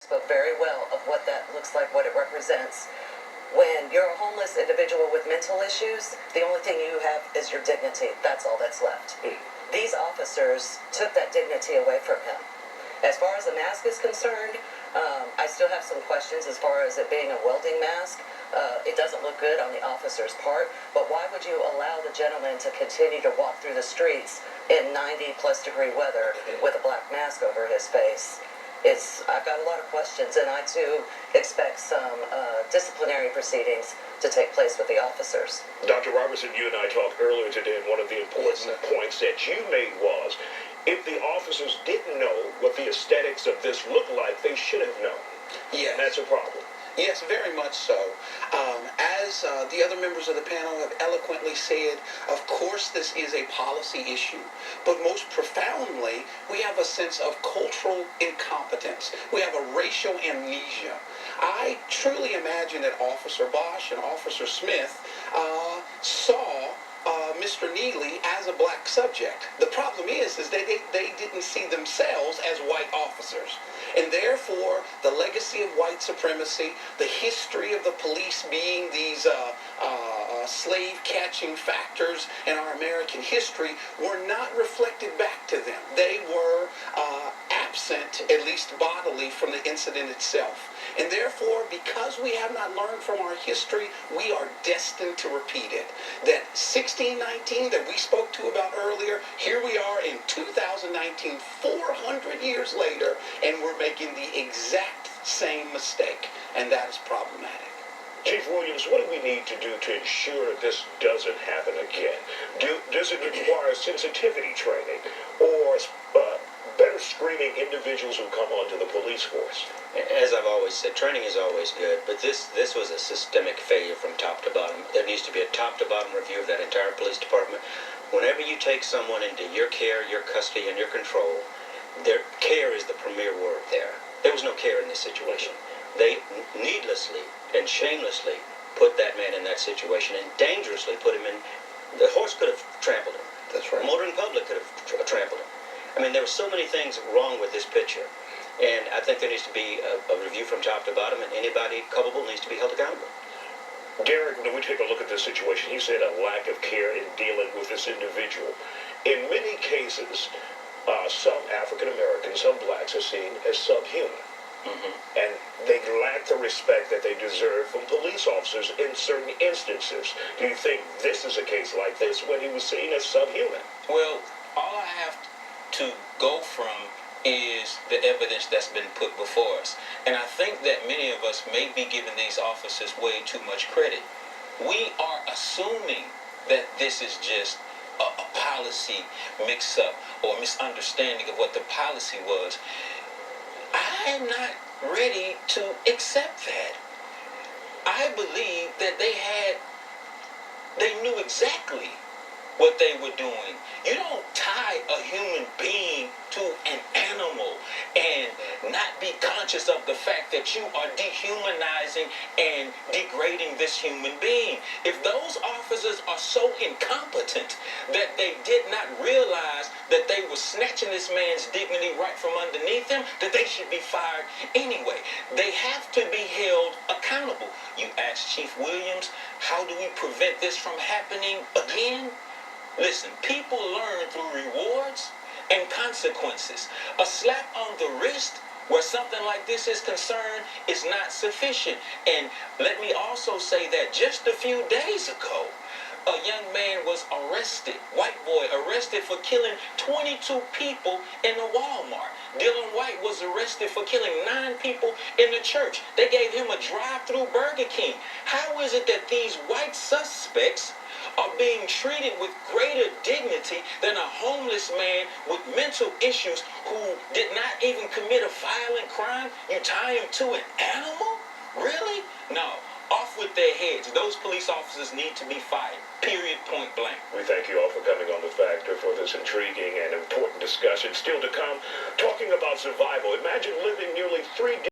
spoke very well of what that looks like, what it represents. When you're a homeless individual with mental issues, the only thing you have is your dignity. That's all that's left. These officers took that dignity away from him. As far as the mask is concerned, I still have some questions as far as it being a welding mask. It doesn't look good on the officer's part, but why would you allow the gentleman to continue to walk through the streets in 90-plus degree weather with a black mask over his face? I've got a lot of questions, and I too expect some disciplinary proceedings to take place with the officers. Dr. Robertson, you and I talked earlier today, and one of the important points that you made was, if the officers didn't know what the aesthetics of this looked like, they should have known. Yes. And that's a problem. Yes, very much so. As the other members of the panel have eloquently said, of course this is a policy issue, but most profoundly, we have a sense of cultural incompetence. We have a racial amnesia. I truly imagine that Officer Bosch and Officer Smith saw Mr. Neely as a black subject. The problem is they didn't see themselves as white officers. And therefore, the legacy of white supremacy, the history of the police being these slave-catching factors in our American history were not reflected back to them. They were absent, at least bodily, from the incident itself. And therefore, because we have not learned from our history, we are destined to repeat it. That 1619 that we spoke to about earlier, here we are in 2019, 400 years later, and we're making the exact same mistake, and that is problematic. Chief Williams, what do we need to do to ensure this doesn't happen again? Does it require sensitivity training or better screening individuals who come onto the police force? As I've always said, training is always good, but this was a systemic failure from top to bottom. There needs to be a top-to-bottom review of that entire police department. Whenever you take someone into your care, your custody, and your control, their care is the premier word there. There was no care in this situation. They needlessly and shamelessly put that man in that situation and dangerously put him in. The horse could have trampled him. That's right. The motoring public could have trampled him. I mean, there were so many things wrong with this picture. And I think there needs to be a review from top to bottom, and anybody culpable needs to be held accountable. Derek, when we take a look at this situation, you said a lack of care in dealing with this individual. In many cases, some African Americans, some blacks are seen as subhuman. And they lack the respect that they deserve from police officers in certain instances. Do you think this is a case like this when he was seen as subhuman? Well, all I have to go from is the evidence that's been put before us. And I think that many of us may be giving these officers way too much credit. We are assuming that this is just a policy mix-up or misunderstanding of what the policy was. I'm not ready to accept that. I believe that they knew exactly what they were doing. You don't tie a human being to an animal and not be conscious of the fact that you are dehumanizing and degrading this human being. If those officers are so incompetent that they did not realize that they were snatching this man's dignity right from underneath him, that they should be fired anyway. They have to be held accountable. You asked Chief Williams, how do we prevent this from happening again? Listen, people learn through rewards and consequences. A slap on the wrist where something like this is concerned is not sufficient. And let me also say that just a few days ago, a young man was arrested, white boy arrested for killing 22 people in a Walmart. Dylan White was arrested for killing 9 people in the church. They gave him a drive-through Burger King. How is it that these white suspects are being treated with greater dignity than a homeless man with mental issues who did not even commit a violent crime? You tie him to an animal? Really? No. Off with their heads. Those police officers need to be fired. Period, point blank. We thank you all for coming on The Factor for this intriguing and important discussion. Still to come, talking about survival. Imagine living nearly 3